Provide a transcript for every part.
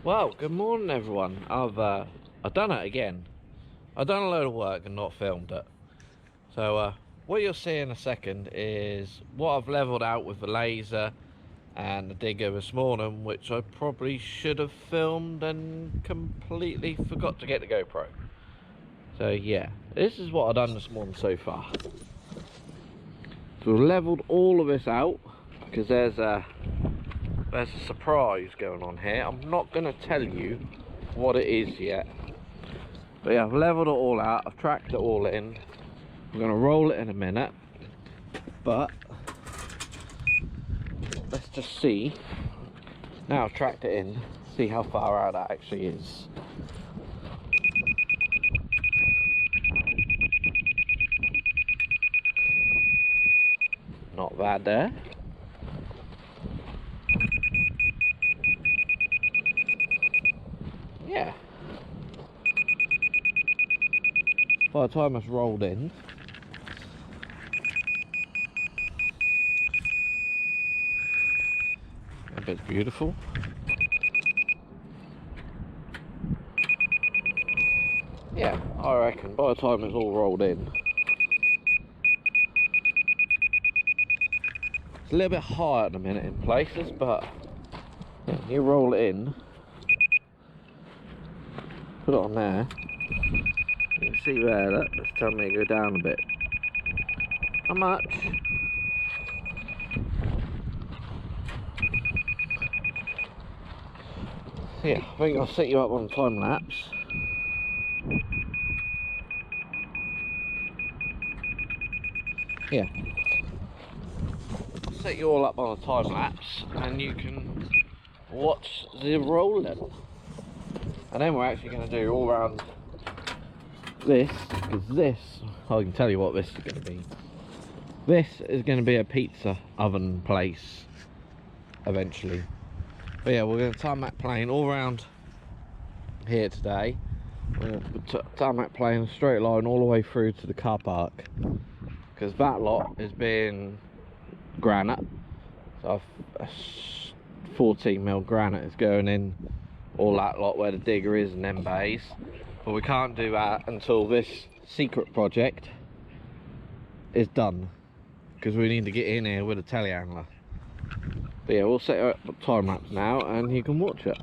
Well, good morning everyone. I've done it again. I've done a load of work and not filmed it. So what you'll see in a second is what I've levelled out with the laser and the digger this morning, which I probably should have filmed and completely forgot to get the GoPro. So yeah, this is what I've done this morning so far. So we've levelled all of this out because there's a surprise going on here. I'm not going to tell you what it is yet. But yeah, I've levelled it all out. I've tracked it all in. I'm going to roll it in a minute. But let's just see. Now I've tracked it in. See how far out that actually is. Not bad there. Yeah. By the time it's rolled in, a bit beautiful. Yeah, I reckon by the time it's all rolled in, it's a little bit high at the minute in places, but yeah, you roll it in, put it on there, you can see there, let's tell me to go down a bit. How much? Yeah, I think I'll set you up on time lapse. Yeah, I'll set you all up on a time lapse and you can watch the rolling. And then we're actually going to do all around this, because this, I can tell you what this is going to be. This is going to be a pizza oven place eventually. But yeah, we're going to tarmac plane all around here today. We're going to tarmac plane a straight line all the way through to the car park, because that lot is being granite. So 14mm granite is going in all that lot where the digger is and them bays. But we can't do that until this secret project is done, because we need to get in here with a telehandler. But yeah, we'll set it up time lapse now and you can watch it.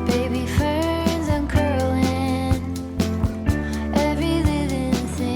Baby ferns uncurling, every living thing.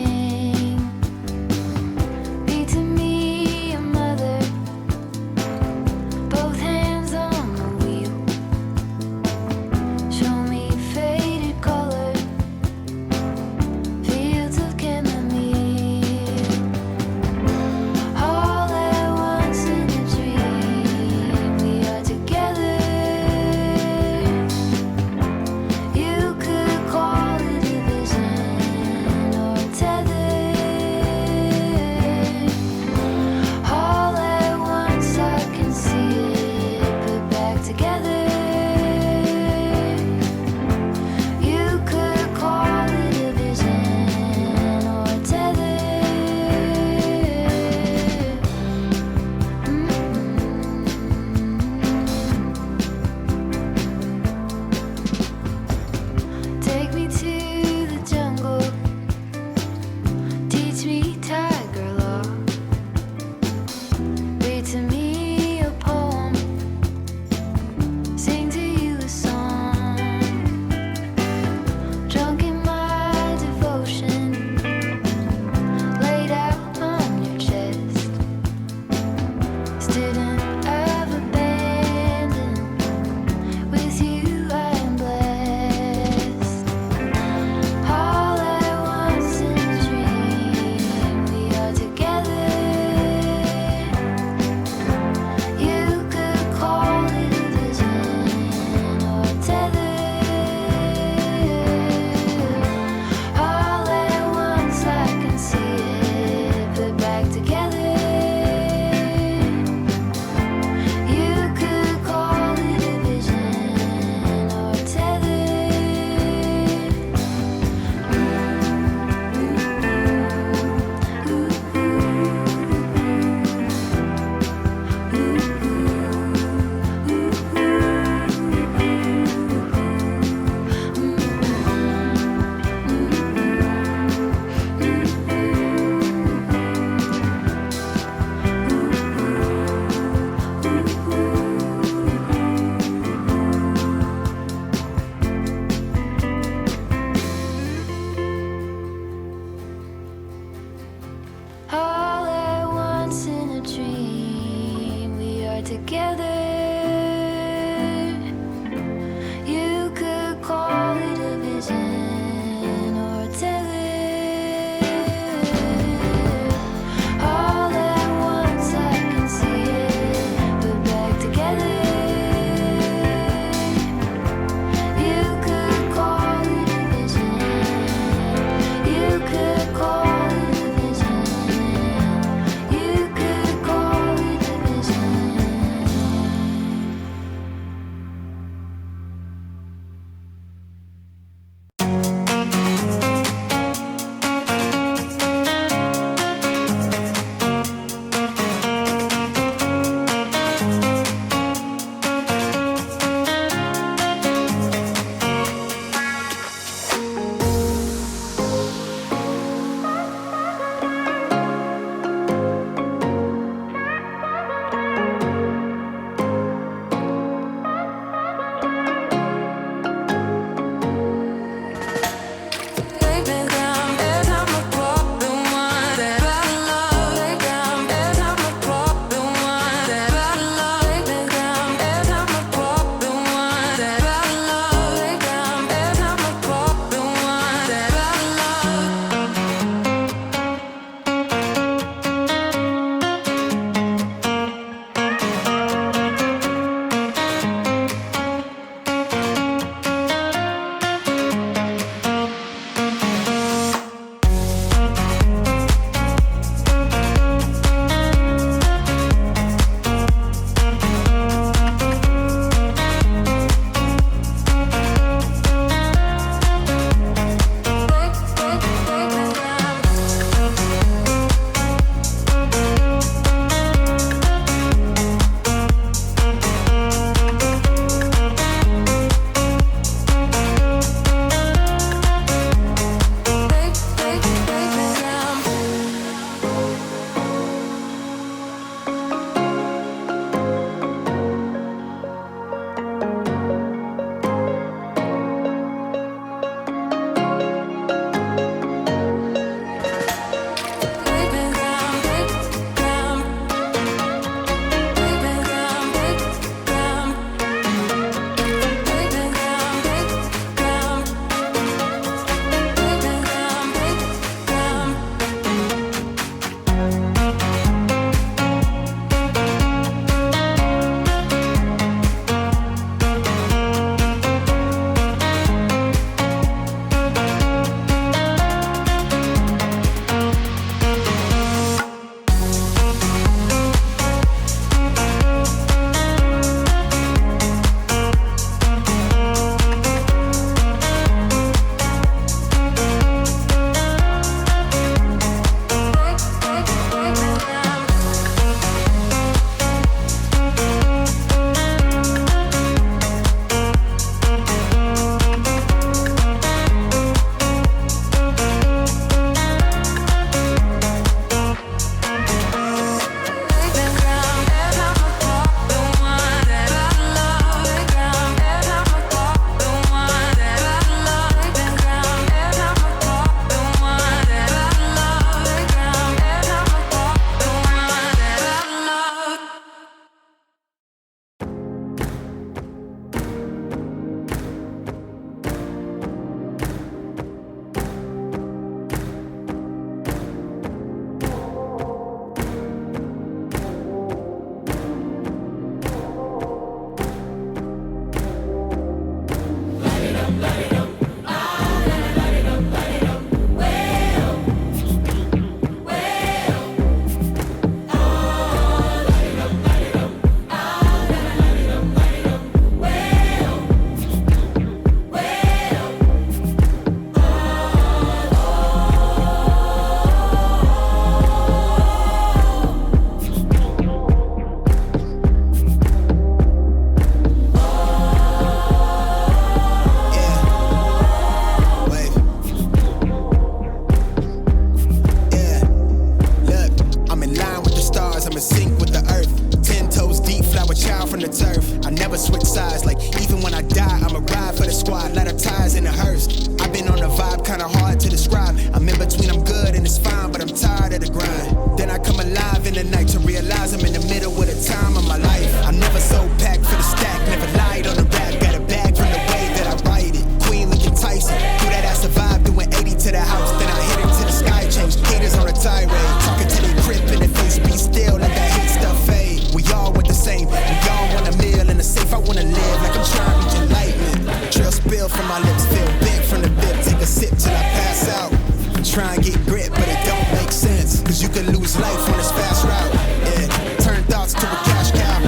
try and get grit, but it don't make sense. Cause you can lose life on this fast route. Yeah, turn thoughts to a cash cow.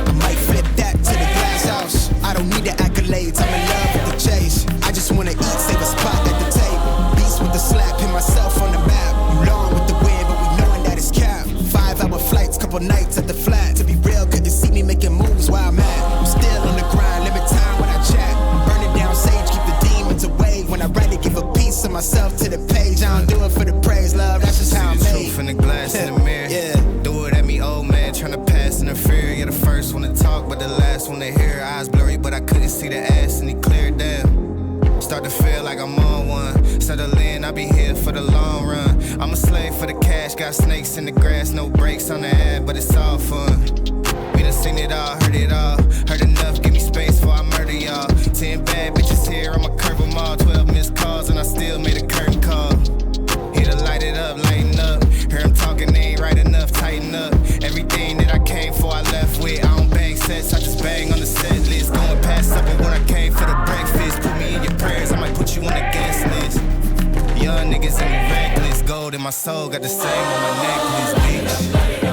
I might flip that to the glass house. I don't need the accolades, I'm in love with the chase. I just wanna eat, save a spot at the table. Beast with the slap, hit myself on the map. You long with the wind, but we knowing that it's cap. 5-hour flights, couple nights at the flat. To be real, couldn't see me making moves while I'm at. I'm still on the grind, limit time when I chat. I'm burning down sage, keep the demons away. When I write it, give a piece of myself to the page. I don't do it for the praise, love, that's just how I'm made. Truth in the glass in the mirror. Yeah. Do it at me, old man, tryna pass in the fear. You're the first one to talk, but the last one to hear. Eyes blurry, but I couldn't see the ass, and he cleared down. Start to feel like I'm on one. Settle in, I'll be here for the long run. I'm a slave for the cash, got snakes in the grass, no brakes on the ad, but it's all fun. We done seen it all, heard it all. Heard enough, give me space before I murder y'all. 10 bad bitches here, I'ma curve them all. 12 missed calls, and I still made a curtain call. Here to light it up, lighten up. Hear him talking, they ain't right enough, tighten up. Everything that I came for, I left with. I don't bang sets, I just bang on the set list. Going past supper when I came for the breakfast. Put me in your prayers, I might put you on the guest list. Young niggas and we reckless. Gold in my soul, got the same on my necklace, bitch.